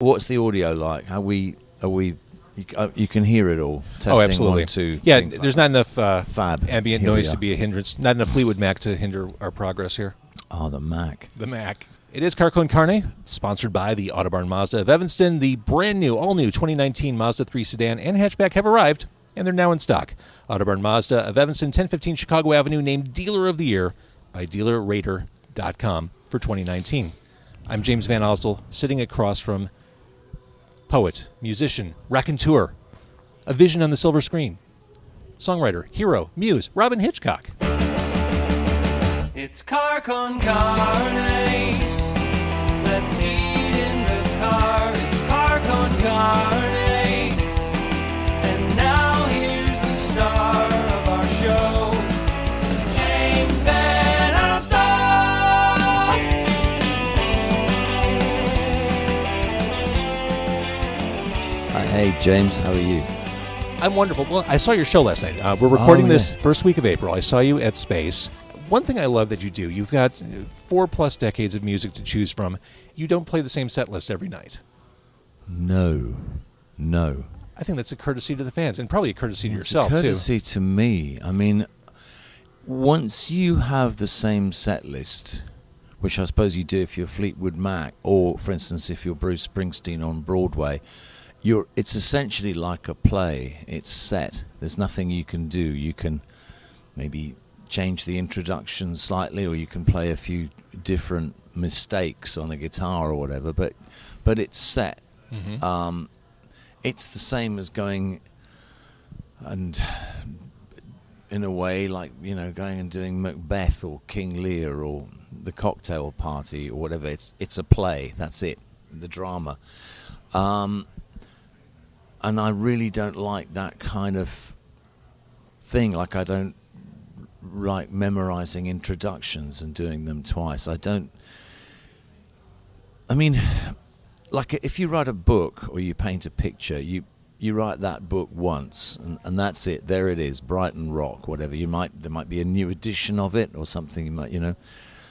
What's the audio like? Are we? You can hear it all. Testing, absolutely. 1, 2. Yeah, there's not enough Fab. ambient Here we noise are. to be a hindrance. Not enough Fleetwood Mac to hinder our progress here. Oh, the Mac. The Mac. It is Carne, sponsored by the Autobarn Mazda of Evanston. The brand new, all-new 2019 Mazda 3 sedan and hatchback have arrived, and they're now in stock. Autobarn Mazda of Evanston, 1015 Chicago Avenue, named Dealer of the Year by DealerRater.com for 2019. I'm James Van Osdell, sitting across from poet, musician, raconteur, a vision on the silver screen, songwriter, hero, muse, Robyn Hitchcock. It's car con carne. Let's eat in the car. It's car con carne. And now here's the star of our show, James Van Osdell. Hey, James, how are you? I'm wonderful. Well, I saw your show last night. We're recording this first week of April. I saw you at Space. One thing I love that you do, you've got 4+ decades of music to choose from. You don't play the same set list every night. No. I think that's a courtesy to the fans, and probably a courtesy to It's yourself, a courtesy to me. I mean, once you have the same set list, which I suppose you do if you're Fleetwood Mac, or, for instance, if you're Bruce Springsteen on Broadway, it's essentially like a play. It's set. There's nothing you can do. You can maybe change the introduction slightly, or you can play a few different mistakes on the guitar or whatever, but it's set. Mm-hmm. It's the same as going and, in a way, like, going and doing Macbeth or King Lear or The Cocktail Party or whatever. It's a play. That's it. The drama. And I really don't like that kind of thing. Like, I don't like memorizing introductions and doing them twice. Like, if you write a book or you paint a picture, you write that book once, and that's it. There it is, Brighton Rock, whatever. There might be a new edition of it or something. You might,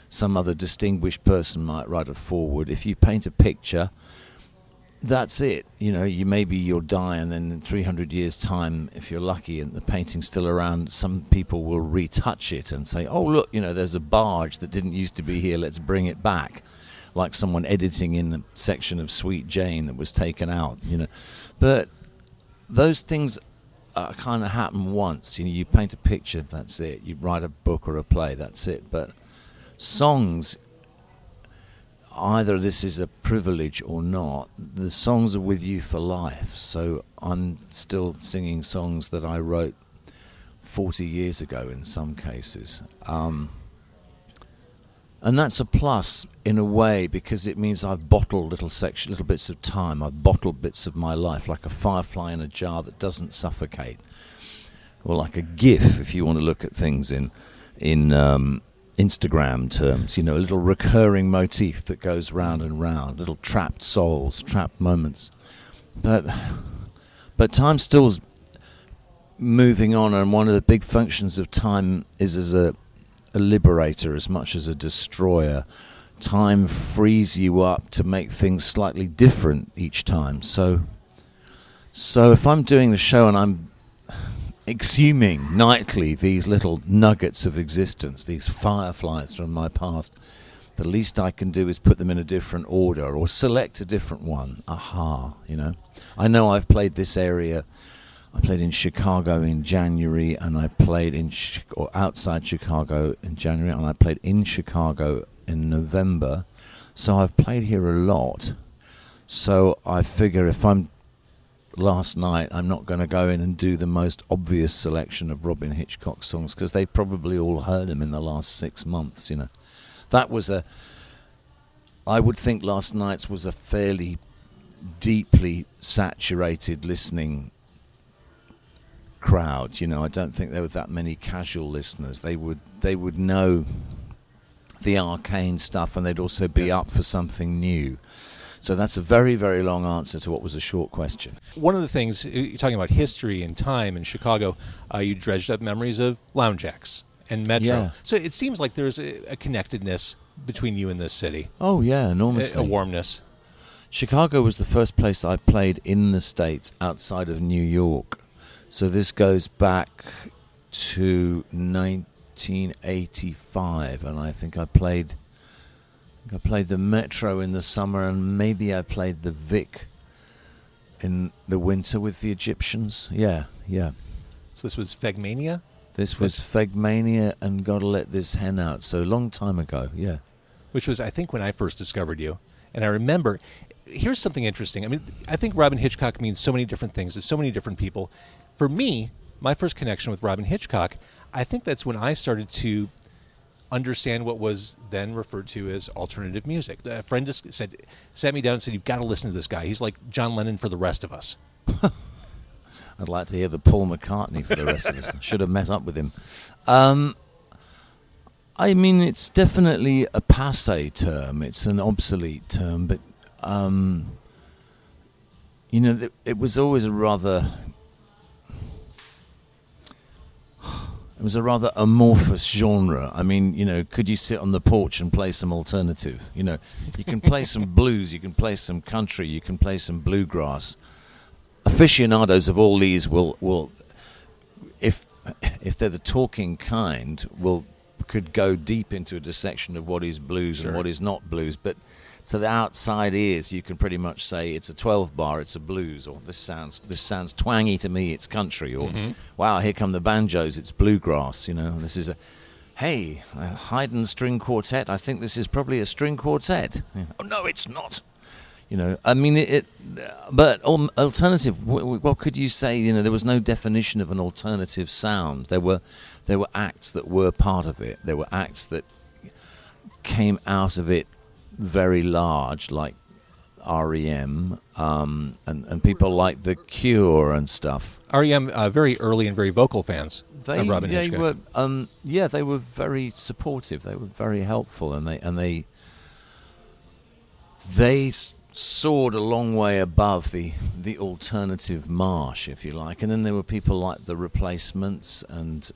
some other distinguished person might write a foreword. If you paint a picture, that's it. You'll die, and then in 300 years' time, if you're lucky and the painting's still around, some people will retouch it and say, oh, look, there's a barge that didn't used to be here, let's bring it back. Like someone editing in a section of Sweet Jane that was taken out, But those things kind of happen once. You paint a picture, that's it. You write a book or a play, that's it. But songs, either this is a privilege or not, the songs are with you for life. So I'm still singing songs that I wrote 40 years ago in some cases. And that's a plus in a way, because it means I've bottled little bits of time. I've bottled bits of my life, like a firefly in a jar that doesn't suffocate, or like a GIF, if you want to look at things in Instagram terms. A little recurring motif that goes round and round, little trapped souls, trapped moments. But time still's moving on, and one of the big functions of time is as a liberator as much as a destroyer. Time frees you up to make things slightly different each time. So if I'm doing the show and I'm exhuming nightly these little nuggets of existence, these fireflies from my past, the least I can do is put them in a different order or select a different one. I know I've played this area. I played in Chicago in January, and I played outside Chicago in January, and I played in Chicago in November. So I've played here a lot. So I figure if I'm last night, I'm not going to go in and do the most obvious selection of Robyn Hitchcock songs, because they've probably all heard them in the last 6 months. That was I would think last night's was a fairly deeply saturated listening crowd. I don't think there were that many casual listeners. They would know the arcane stuff, and they'd also be up for something new. So that's a very, very long answer to what was a short question. One of the things, you're talking about history and time in Chicago, you dredged up memories of lounge acts and Metro. Yeah. So it seems like there's a connectedness between you and this city. Oh, yeah, enormously. A warmness. Chicago was the first place I played in the States outside of New York. So this goes back to 1985, and I think I played the Metro in the summer, and maybe I played the Vic in the winter with the Egyptians. Yeah. So this was Fegmania? This was Fegmania and Gotta Let This Hen Out, so a long time ago, yeah. Which was, I think, when I first discovered you. And I remember, here's something interesting. I mean, I think Robyn Hitchcock means so many different things to so many different people. For me, my first connection with Robyn Hitchcock, I think that's when I started to understand what was then referred to as alternative music. A friend just sat me down and said, "You've got to listen to this guy. He's like John Lennon for the rest of us." I'd like to hear the Paul McCartney for the rest of us. Should have met up with him. I mean, it's definitely a passé term. It's an obsolete term, but it was always a rather amorphous genre. I mean, could you sit on the porch and play some alternative? You can play some blues, you can play some country, you can play some bluegrass. Aficionados of all these will if they're the talking kind, could go deep into a dissection of what is blues and what is not blues. But to the outside ears, you can pretty much say it's a 12-bar, it's a blues, or this sounds twangy to me, it's country, or wow, here come the banjos, it's bluegrass. This is a Haydn string quartet. I think this is probably a string quartet. Oh no, it's not. I mean, but alternative, what could you say? There was no definition of an alternative sound. There were acts that were part of it. There were acts that came out of it very large, like REM, and people like The Cure and stuff. REM, very early and very vocal fans of Robyn Hitchcock. They were very supportive. They were very helpful, and they soared a long way above the alternative marsh, if you like. And then there were people like the Replacements and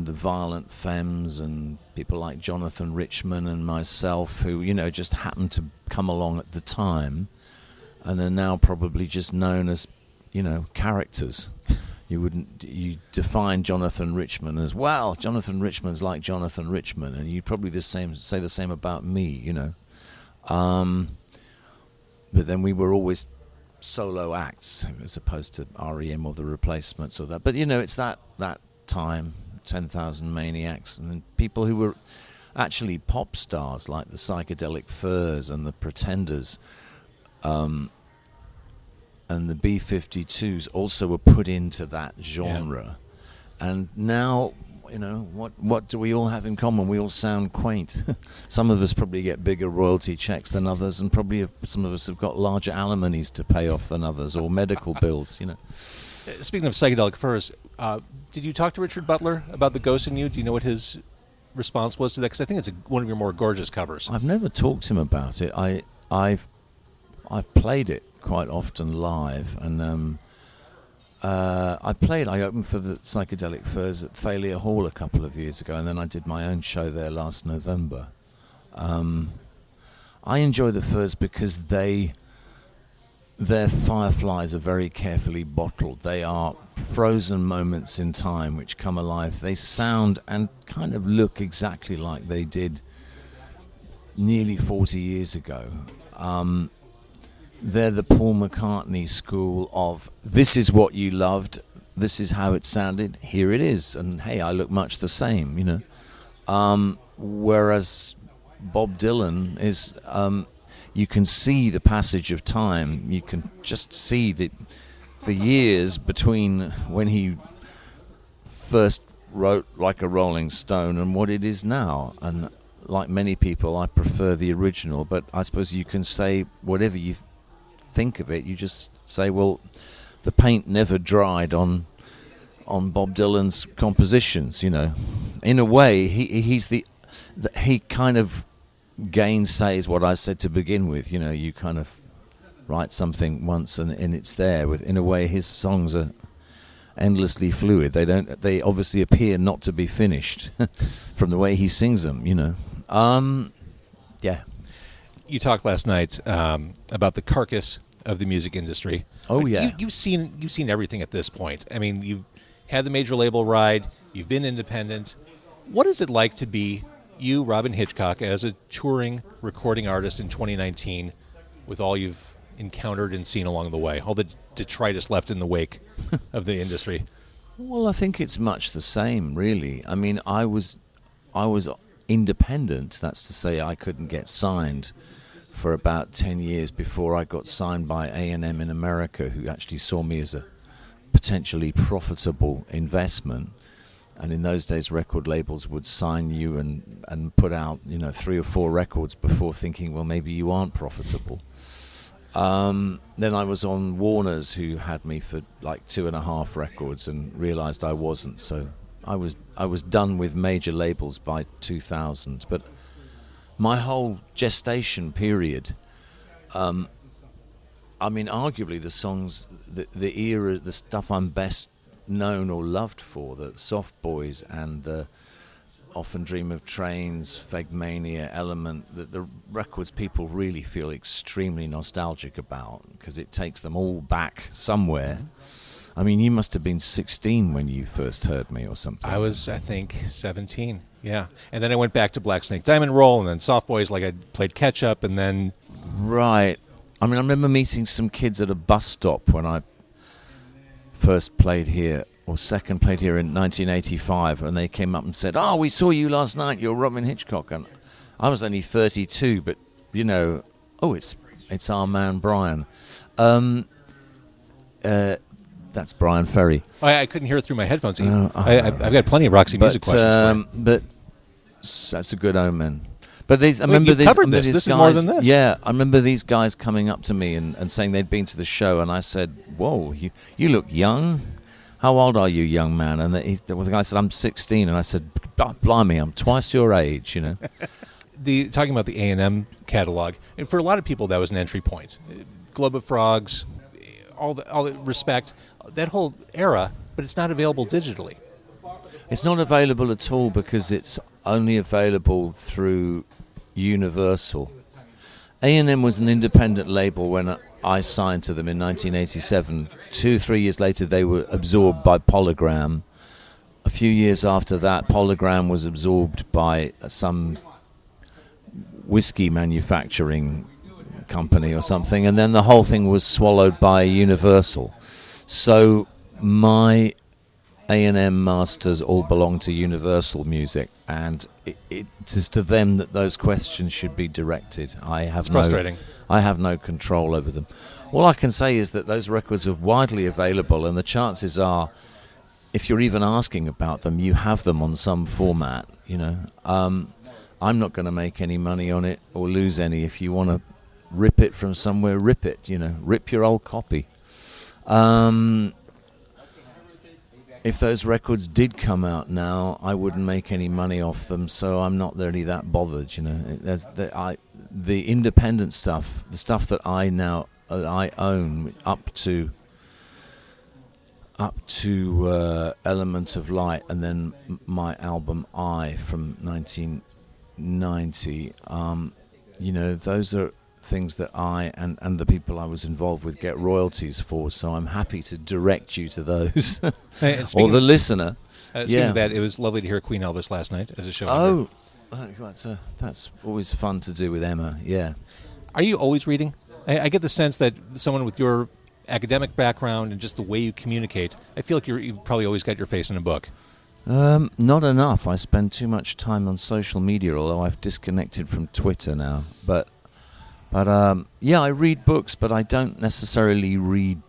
the Violent Femmes, and people like Jonathan Richman and myself, who just happened to come along at the time, and are now probably just known as characters. You define Jonathan Richman as, well, Jonathan Richman's like Jonathan Richman, and you'd probably say the same about me, But then we were always solo acts as opposed to REM or the Replacements or that. But it's that time, 10,000 Maniacs, and then people who were actually pop stars like the Psychedelic Furs and the Pretenders, and the B-52s also were put into that genre. Yeah. And now, what do we all have in common? We all sound quaint. Some of us probably get bigger royalty checks than others, and probably some of us have got larger alimonies to pay off than others, or medical bills, Speaking of Psychedelic Furs, did you talk to Richard Butler about The Ghost in You? Do you know what his response was to that? Because I think it's one of your more gorgeous covers. I've never talked to him about it. I've played it quite often live, and I opened for the Psychedelic Furs at Thalia Hall a couple of years ago, and then I did my own show there last November. I enjoy the Furs because their fireflies are very carefully bottled. They are frozen moments in time which come alive. They sound and kind of look exactly like they did nearly 40 years ago. They're the Paul McCartney school of, this is what you loved, this is how it sounded, here it is, and hey, I look much the same, whereas Bob Dylan is, you can see the passage of time, you can just see the years between when he first wrote Like a Rolling Stone and what it is now. And like many people, I prefer the original, but I suppose you can say whatever you think of it. You just say, well, the paint never dried on Bob Dylan's compositions. In a way, he kind of gainsays what I said to begin with. You kind of write something once and it's there. In a way, his songs are endlessly fluid. They obviously appear not to be finished from the way he sings them. Yeah. You talked last night about the carcass of the music industry. Oh, yeah. You've seen everything at this point. I mean, you've had the major label ride. You've been independent. What is it like to be you, Robyn Hitchcock, as a touring recording artist in 2019, with all you've encountered and seen along the way, all the detritus left in the wake of the industry? Well, I think it's much the same, really. I mean, I was independent. That's to say, I couldn't get signed for about 10 years before I got signed by A&M in America, who actually saw me as a potentially profitable investment. And in those days, record labels would sign you and put out, 3 or 4 records before thinking, well, maybe you aren't profitable. Then I was on Warner's, who had me for like 2.5 records, and realized I wasn't. So I was done with major labels by 2000. But my whole gestation period, arguably the songs, the era, the stuff I'm best known or loved for, the Soft Boys and Often Dream of Trains, Fegmania, Element, the records people really feel extremely nostalgic about because it takes them all back somewhere. I mean, you must have been 16 when you first heard me or something. I was, I think, 17, yeah. And then I went back to Black Snake Diamond Roll and then Soft Boys, like I played catch-up, and then... Right. I mean, I remember meeting some kids at a bus stop when I first played here, or second played here in 1985, and they came up and said, "Oh, we saw you last night, you're Robyn Hitchcock." And I was only 32, but, it's our man Brian. That's Brian Ferry. Oh, I couldn't hear it through my headphones. I've got plenty of Roxy Music questions for you. But that's a good omen. But I remember these covered this. This is more than this. Yeah, I remember these guys coming up to me and saying they'd been to the show, and I said, "Whoa, you look young. How old are you, young man?" And the guy said, "I'm 16." And I said, "Blimey, I'm twice your age, Talking about the A&M catalog, and for a lot of people, that was an entry point. Globe of Frogs, all the respect, that whole era, but it's not available digitally. It's not available at all because it's only available through Universal. A&M was an independent label when I signed to them in 1987. 2-3 years later, they were absorbed by Polygram. A few years after that, Polygram was absorbed by some whiskey manufacturing company or something, and then the whole thing was swallowed by Universal. So my A&M masters all belong to Universal Music, and it is to them that those questions should be directed. It's frustrating. I have no control over them. All I can say is that those records are widely available, and the chances are, if you're even asking about them, you have them on some format. I'm not going to make any money on it or lose any. If you want to rip it from somewhere, rip it. Rip your old copy. If those records did come out now, I wouldn't make any money off them, so I'm not really that bothered. The independent stuff, the stuff that I own, up to Element of Light, and then my album I from 1990. Those are things that I and the people I was involved with get royalties for, so I'm happy to direct you to those. Or the listener. Speaking of that, it was lovely to hear Queen Elvis last night as a show. Oh, that's always fun to do with Emma, yeah. Are you always reading? I get the sense that someone with your academic background and just the way you communicate, I feel like you've probably always got your face in a book. Not enough. I spend too much time on social media, although I've disconnected from Twitter now. But I read books, but I don't necessarily read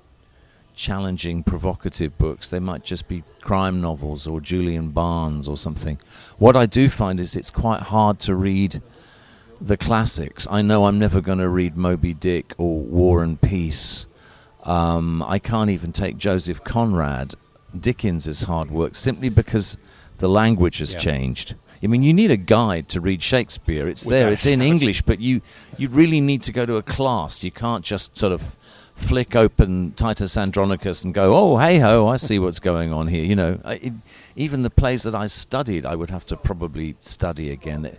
challenging, provocative books. They might just be crime novels or Julian Barnes or something. What I do find is it's quite hard to read the classics. I know I'm never going to read Moby Dick or War and Peace. I can't even take Joseph Conrad. Dickens is hard work simply because the language has changed. I mean, you need a guide to read Shakespeare. It's there, it's in English, but you really need to go to a class. You can't just sort of flick open Titus Andronicus and go, "Oh, hey-ho, I see what's going on here." Even the plays that I studied, I would have to probably study again.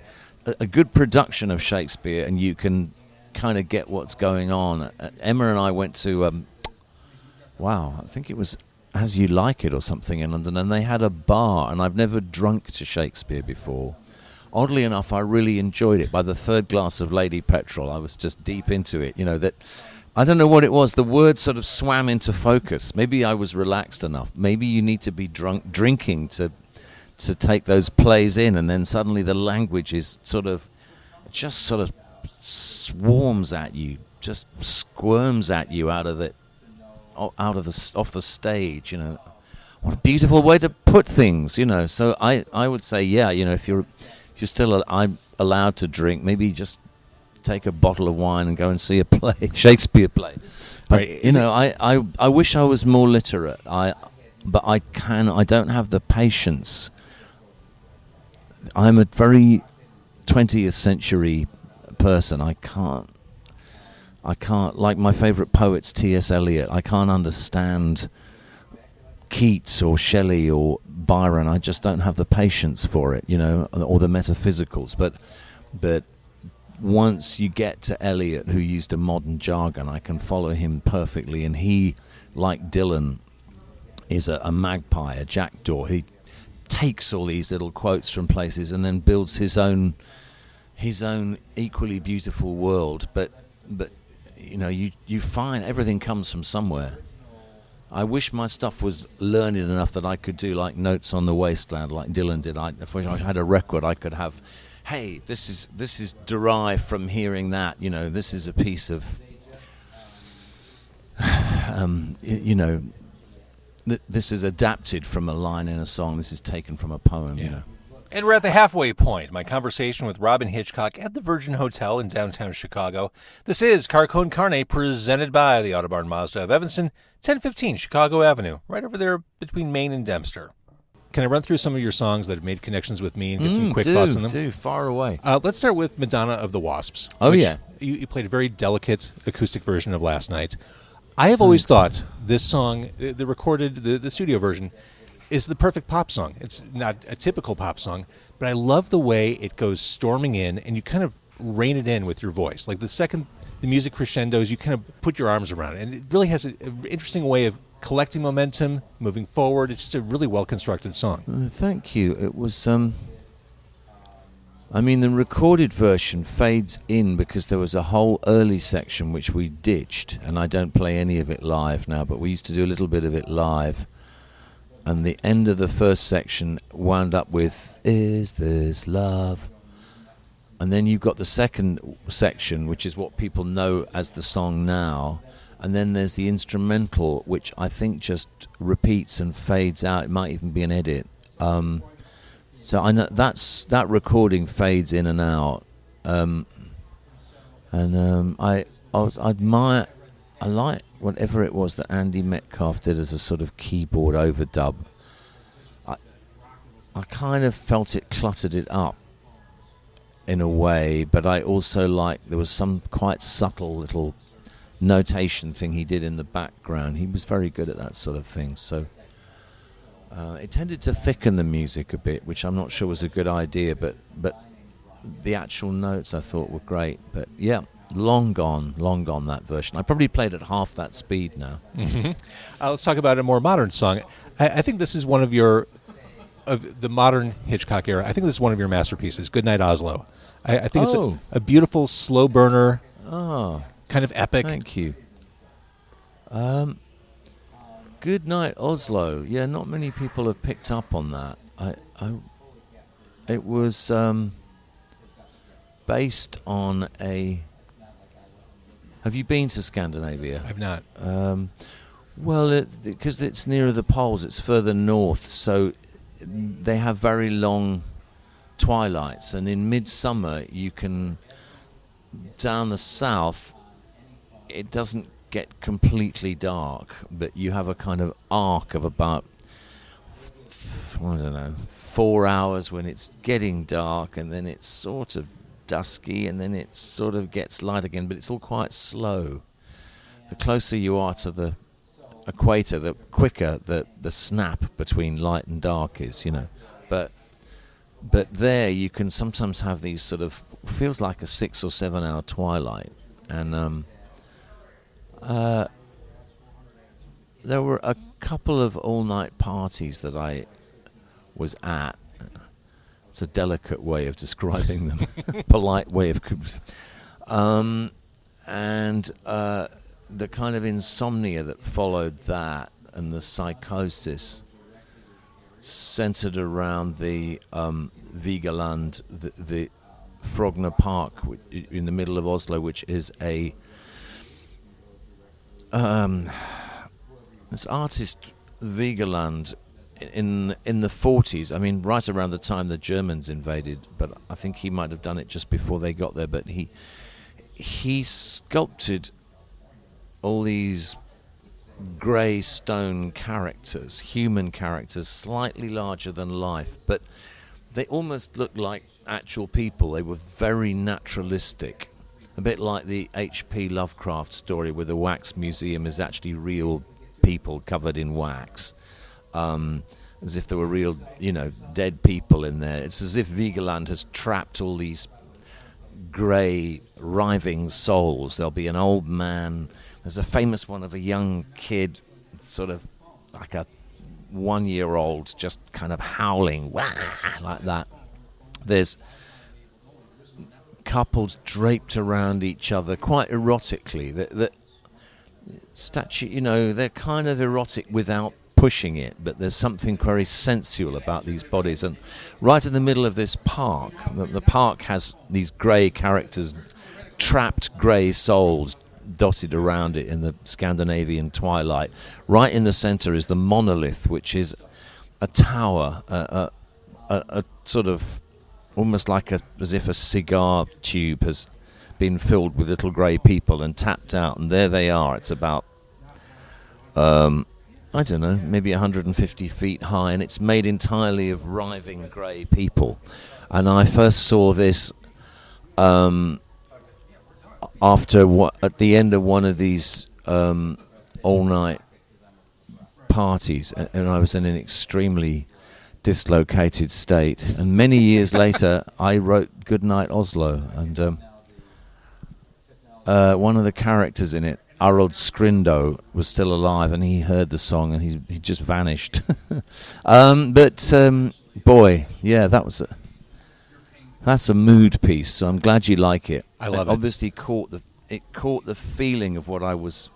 A good production of Shakespeare, and you can kind of get what's going on. Emma and I went to, I think it was As You Like It or something in London, and they had a bar, and I've never drunk to Shakespeare before. Oddly enough, I really enjoyed it. By the third glass of Lady Petrol, I was just deep into it. That I don't know what it was. The words sort of swam into focus. Maybe I was relaxed enough. Maybe you need to be drinking to take those plays in, and then suddenly the language is sort of swarms at you, just squirms at you off the stage. What a beautiful way to put things. So I would say, if you're still I'm allowed to drink, maybe just take a bottle of wine and go and see a play, Shakespeare play. But I wish I was more literate. But I don't have the patience. I'm a very 20th century person. I can't, like my favourite poet's T.S. Eliot, I can't understand Keats or Shelley or Byron. I just don't have the patience for it, or the metaphysicals. But once you get to Eliot, who used a modern jargon, I can follow him perfectly. And he, like Dylan, is a magpie, a jackdaw. He takes all these little quotes from places and then builds his own equally beautiful world. But you find everything comes from somewhere. I wish my stuff was learned enough that I could do like Notes on the Wasteland, like Dylan did. If I had a record, I could have, hey, this is derived from hearing that. This is a piece of, this is adapted from a line in a song. This is taken from a poem. And we're at the halfway point. My conversation with Robyn Hitchcock at the Virgin Hotel in downtown Chicago. This is Carne, presented by the Autobarn Mazda of Evanston, 1015 Chicago Avenue, right over there between Maine and Dempster. Can I run through some of your songs that have made connections with me and get some quick thoughts on them? Far away. Let's start with Madonna of the Wasps. Oh, yeah. You played a very delicate acoustic version of Last Night. I have always thought this song, the studio version, is the perfect pop song. It's not a typical pop song, but I love the way it goes storming in, and you kind of rein it in with your voice. Like the second the music crescendos, you kind of put your arms around it, and it really has an interesting way of collecting momentum, moving forward. It's just a really well-constructed song. Thank you. It was, the recorded version fades in because there was a whole early section which we ditched, and I don't play any of it live now, but we used to do a little bit of it live. And the end of the first section wound up with, "Is this love?" And then you've got the second section, which is what people know as the song now. And then there's the instrumental, which I think just repeats and fades out. It might even be an edit. So I know that recording fades in and out. I like whatever it was that Andy Metcalf did as a sort of keyboard overdub. I kind of felt it cluttered it up in a way, but I also liked there was some quite subtle little notation thing he did in the background. He was very good at that sort of thing. So it tended to thicken the music a bit, which I'm not sure was a good idea, but the actual notes I thought were great. But yeah. Long gone, that version. I probably played at half that speed now. Mm-hmm. Let's talk about a more modern song. I think this is one of the modern Hitchcock era. I think this is one of your masterpieces, Goodnight Oslo. I think it's a beautiful, slow burner, kind of epic. Thank you. Goodnight Oslo. Yeah, not many people have picked up on that. It was based on a... Have you been to Scandinavia? I've not. Because it's nearer the poles, it's further north, so they have very long twilights. And in midsummer, you can, down the south, it doesn't get completely dark, but you have a kind of arc of about, 4 hours when it's getting dark, and then it's sort of dusky, and then it sort of gets light again, but it's all quite slow. The closer you are to the equator, the quicker the snap between light and dark is, But there you can sometimes have these sort of, feels like a 6 or 7 hour twilight, And there were a couple of all-night parties that I was at. It's a delicate way of describing them, polite way of. And the kind of insomnia that followed that, and the psychosis centered around the Vigeland, the Frogner Park in the middle of Oslo, which is a this artist Vigeland in the 40s. I mean, right around the time the Germans invaded, but I think he might have done it just before they got there. But he sculpted all these grey stone characters, human characters, slightly larger than life, but they almost looked like actual people. They were very naturalistic, a bit like the H.P. Lovecraft story where the wax museum is actually real people covered in wax, as if there were real, dead people in there. It's as if Vigeland has trapped all these grey, writhing souls. There'll be an old man. There's a famous one of a young kid, sort of like a 1-year-old, just kind of howling, wah, like that. There's couples draped around each other quite erotically. The statue, they're kind of erotic without pushing it, but there's something very sensual about these bodies. And right in the middle of this park, the park has these grey characters, trapped grey souls dotted around it in the Scandinavian twilight. Right in the centre is the monolith, which is a tower, a sort of almost like as if a cigar tube has been filled with little grey people and tapped out, and there they are. It's about I don't know, maybe 150 feet high, and it's made entirely of writhing grey people. And I first saw this at the end of one of these all-night parties, and I was in an extremely dislocated state. And many years later, I wrote Goodnight Oslo, and one of the characters in it, Harald Skrindo, was still alive, and he heard the song, and he just vanished. Boy, yeah, that's a mood piece. So I'm glad you like it. I love it. Obviously, caught the feeling of what I was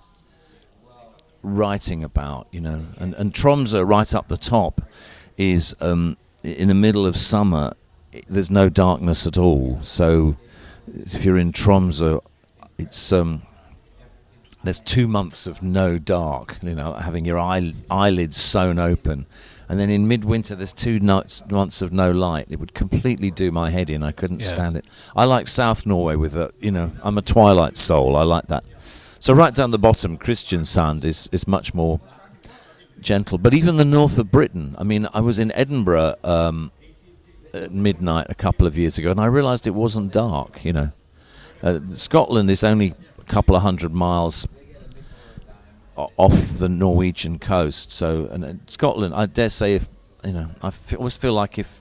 writing about, And Tromsø, right up the top, is in the middle of summer. There's no darkness at all. So if you're in Tromsø, it's there's 2 months of no dark, having your eyelids sewn open. And then in midwinter, there's 2 months of no light. It would completely do my head in. I couldn't stand it. I like South Norway with I'm a twilight soul. I like that. So right down the bottom, Kristiansand is much more gentle. But even the north of Britain, I mean, I was in Edinburgh at midnight a couple of years ago, and I realised it wasn't dark, Scotland is only a couple of 100 miles off the Norwegian coast. So, and Scotland, I dare say, always feel like if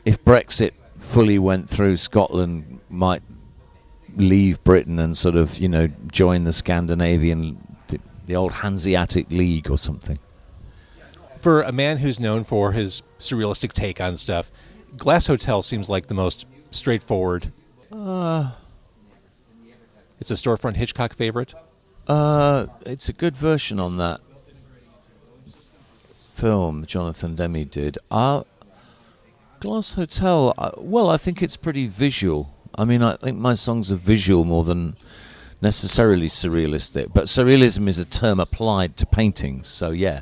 Brexit fully went through, Scotland might leave Britain and sort of, join the Scandinavian, the old Hanseatic League or something. For a man who's known for his surrealistic take on stuff, Glass Hotel seems like the most straightforward. It's a storefront Hitchcock favorite. It's a good version on that film Jonathan Demme did. Glass Hotel, I think it's pretty visual. I mean, I think my songs are visual more than necessarily surrealistic. But surrealism is a term applied to paintings, so yeah.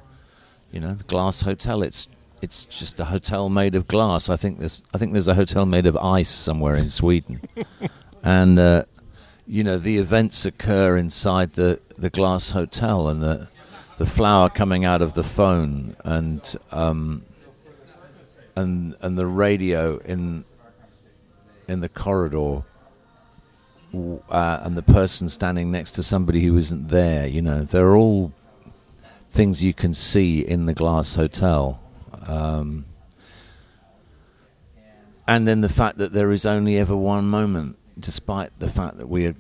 The Glass Hotel, it's just a hotel made of glass. I think there's a hotel made of ice somewhere in Sweden. And the events occur inside the Glass Hotel, and the flower coming out of the phone, and the radio in the corridor, and the person standing next to somebody who isn't there. They're all things you can see in the Glass Hotel. And then the fact that there is only ever one moment, despite the fact that we are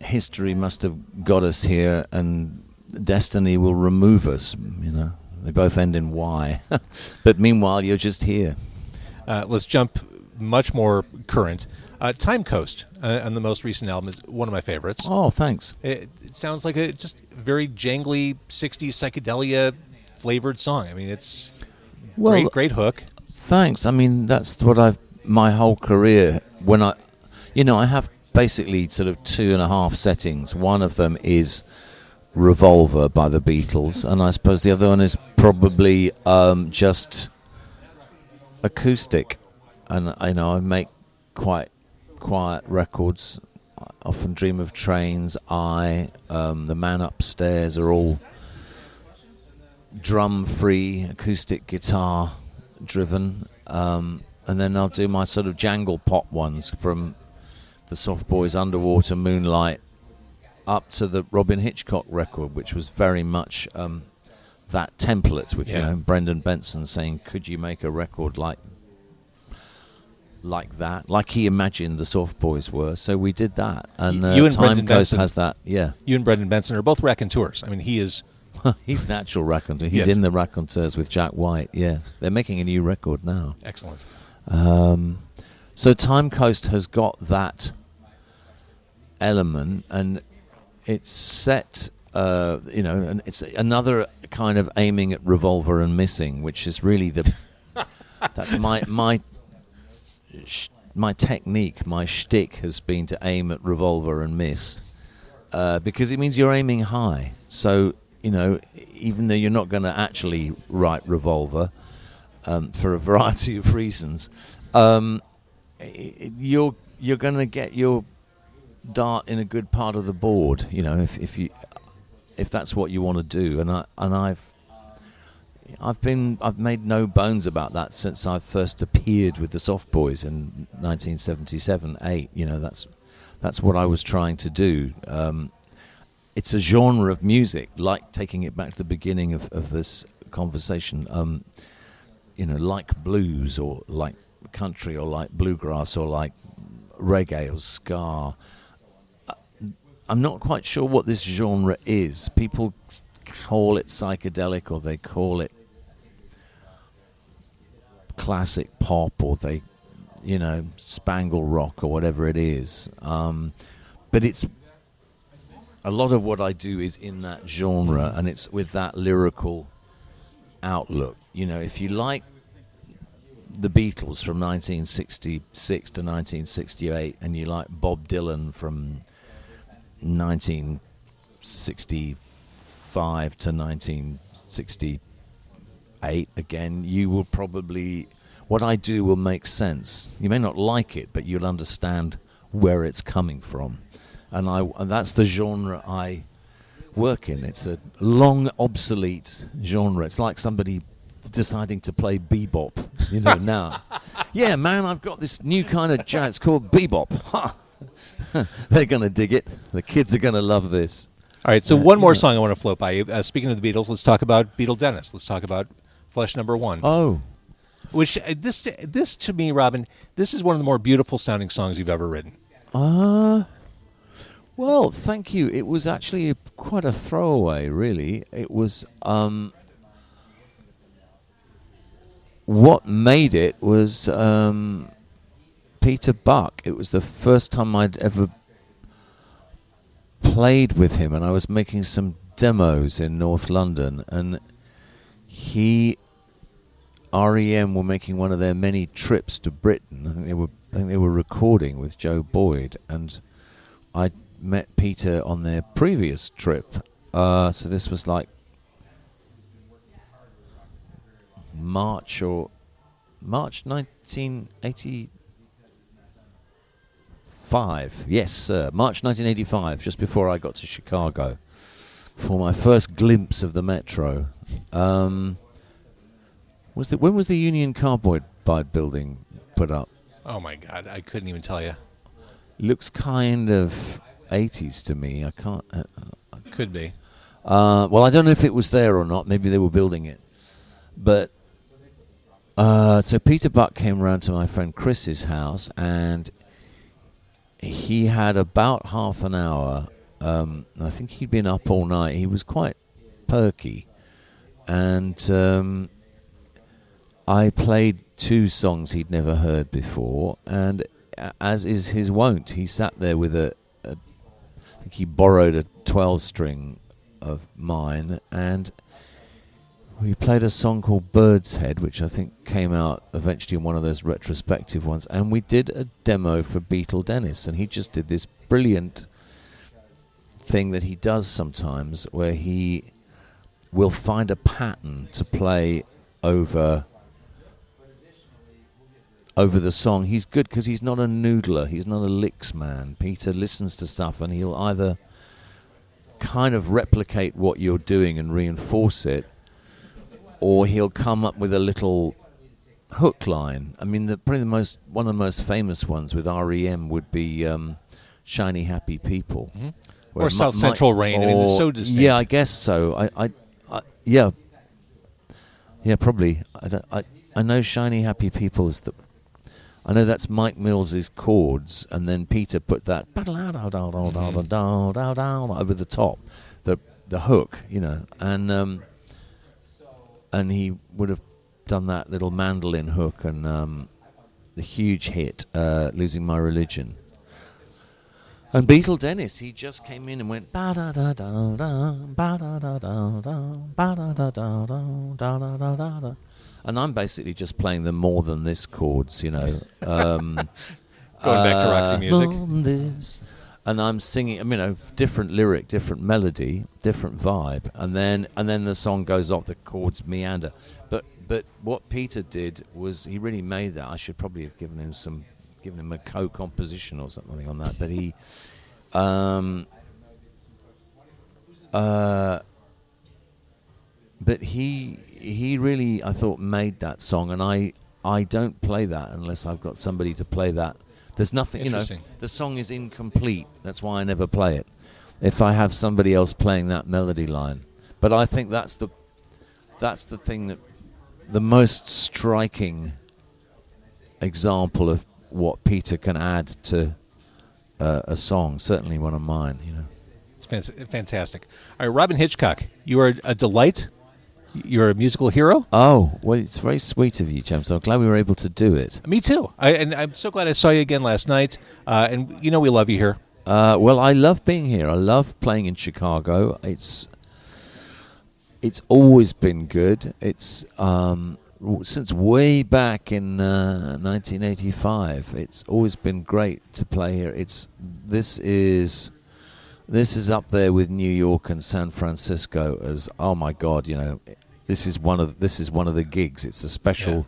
history must have got us here, and destiny will remove us. They both end in Y. But meanwhile, you're just here. Let's jump much more current. Time Coast on the most recent album is one of my favorites. Oh, thanks. It sounds like a just very jangly 60s psychedelia flavored song. I mean, it's great hook. Thanks. I mean, that's what my whole career, when I have basically sort of 2.5 settings. One of them is Revolver by the Beatles, and I suppose the other one is probably just acoustic. And I make quite quiet records. I often dream of trains. The Man Upstairs are all drum-free, acoustic guitar driven, and then I'll do my sort of jangle pop ones from the Soft Boys' Underwater Moonlight up to the Robyn Hitchcock record, which was very much that template with Brendan Benson saying, could you make a record like that, like he imagined the Soft Boys were. So we did that, and Time Coast has that. Yeah, you and Brendan Benson are both raconteurs. I mean, he is he's natural raconteur. He's in the Raconteurs with Jack White. Yeah, they're making a new record now. Excellent. So Time Coast has got that element, and it's set, and it's another kind of aiming at Revolver and missing, which is really that's my technique, my shtick has been to aim at Revolver and miss, because it means you're aiming high. So, even though you're not going to actually write Revolver, for a variety of reasons, you're going to get your dart in a good part of the board, if that's what you want to do. And I've made no bones about that since I first appeared with the Soft Boys in 1977-8. That's what I was trying to do. It's a genre of music, like taking it back to the beginning of this conversation, like blues or like country or like bluegrass or like reggae or ska. I'm not quite sure what this genre is. People call it psychedelic, or they call it classic pop, or they, spangle rock, or whatever it is. But it's a lot of what I do is in that genre, and it's with that lyrical outlook. If you like the Beatles from 1966 to 1968, and you like Bob Dylan from 1965 to 1968, again, you will probably, what I do will make sense. You may not like it, but you'll understand where it's coming from. And that's the genre I work in. It's a long, obsolete genre. It's like somebody deciding to play bebop, now. Yeah, man, I've got this new kind of jazz called bebop. Ha! They're going to dig it. The kids are going to love this. All right, so one more song I want to float by you. Speaking of the Beatles, let's talk about Beatle Dennis. Let's talk about Flesh Number 1. Oh. Which, this to me, Robyn, this is one of the more beautiful sounding songs you've ever written. Well, thank you. It was actually quite a throwaway, really. It was, what made it was Peter Buck. It was the first time I'd ever played with him, and I was making some demos in North London, and REM were making one of their many trips to Britain. I think they were recording with Joe Boyd, and I met Peter on their previous trip. So this was like March 1985. Yes, sir. March 1985, just before I got to Chicago, for my first glimpse of the Metro. When was the Union Carbide building put up? Oh my God, I couldn't even tell you. Looks kind of 80s to me. I can't. Could be. Well, I don't know if it was there or not. Maybe they were building it. But so Peter Buck came around to my friend Chris's house, and he had about half an hour. I think he'd been up all night. He was quite perky. And I played 2 songs he'd never heard before. And as is his wont, he sat there with I think he borrowed a 12-string of mine, and we played a song called Bird's Head, which I think came out eventually in one of those retrospective ones, and we did a demo for Beetle Dennis, and he just did this brilliant thing that he does sometimes, where he will find a pattern to play over the song. He's good because he's not a noodler, he's not a licks man. Peter listens to stuff and he'll either kind of replicate what you're doing and reinforce it, or he'll come up with a little hook line. I mean, probably one of the most famous ones with REM would be Shiny Happy People. Mm-hmm. Or South Central Rain. I mean, it's so distinct. Yeah, I guess so. Yeah, probably. I know Shiny Happy People is I know that's Mike Mills's chords, and then Peter put that over the top, the hook, and he would have done that little mandolin hook and the huge hit, Losing My Religion. And Beetle Dennis, he just came in and went ba da da da da ba da da da da ba da da da da da da da da, and I'm basically just playing the more than this chords, Going back to Roxy Music. More than this. And I'm singing, different lyric, different melody, different vibe, and then the song goes off, the chords meander. But what Peter did was he really made that. I should probably have given him a co-composition or something on that, but he really, I thought, made that song, and I don't play that unless I've got somebody to play that. There's nothing, the song is incomplete. That's why I never play it if I have somebody else playing that melody line. But I think that's the thing, that the most striking example of what Peter can add to a song, certainly one of mine. It's fantastic. All right, Robyn Hitchcock, you are a delight. You're a musical hero. Oh, well, it's very sweet of you, James. I'm glad we were able to do it. Me too. And I'm so glad I saw you again last night. And we love you here. Well, I love being here. I love playing in Chicago. It's always been good. It's since way back in 1985. It's always been great to play here. This is up there with New York and San Francisco as, oh my God, this is one of the gigs. It's a special.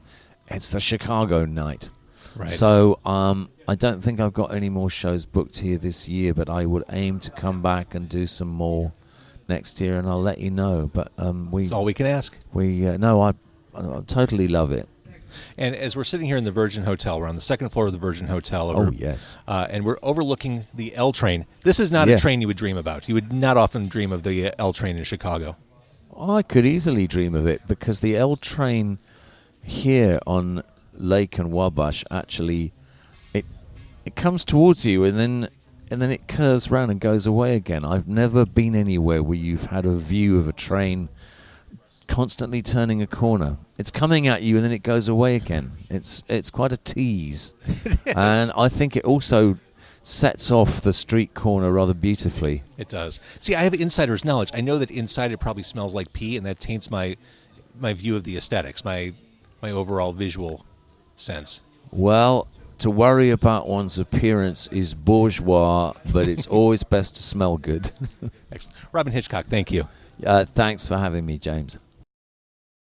Yeah. It's the Chicago night. Right. So I don't think I've got any more shows booked here this year, but I would aim to come back and do some more next year, and I'll let you know. But that's all we can ask. I totally love it. And as we're sitting here in the Virgin Hotel, we're on the second floor of the Virgin Hotel. Oh, yes. And we're overlooking the L train. This is not a train you would dream about. You would not often dream of the L train in Chicago. I could easily dream of it, because the L train here on Lake and Wabash, actually, it comes towards you and then it curves round and goes away again. I've never been anywhere where you've had a view of a train constantly turning a corner. It's coming at you and then it goes away again. It's quite a tease. And I think it also sets off the street corner rather beautifully. It does. See, I have insider's knowledge. I know that inside it probably smells like pee, and that taints my view of the aesthetics, my overall visual sense. Well, to worry about one's appearance is bourgeois, but it's always best to smell good. Excellent. Robyn Hitchcock, thank you. Thanks for having me, James.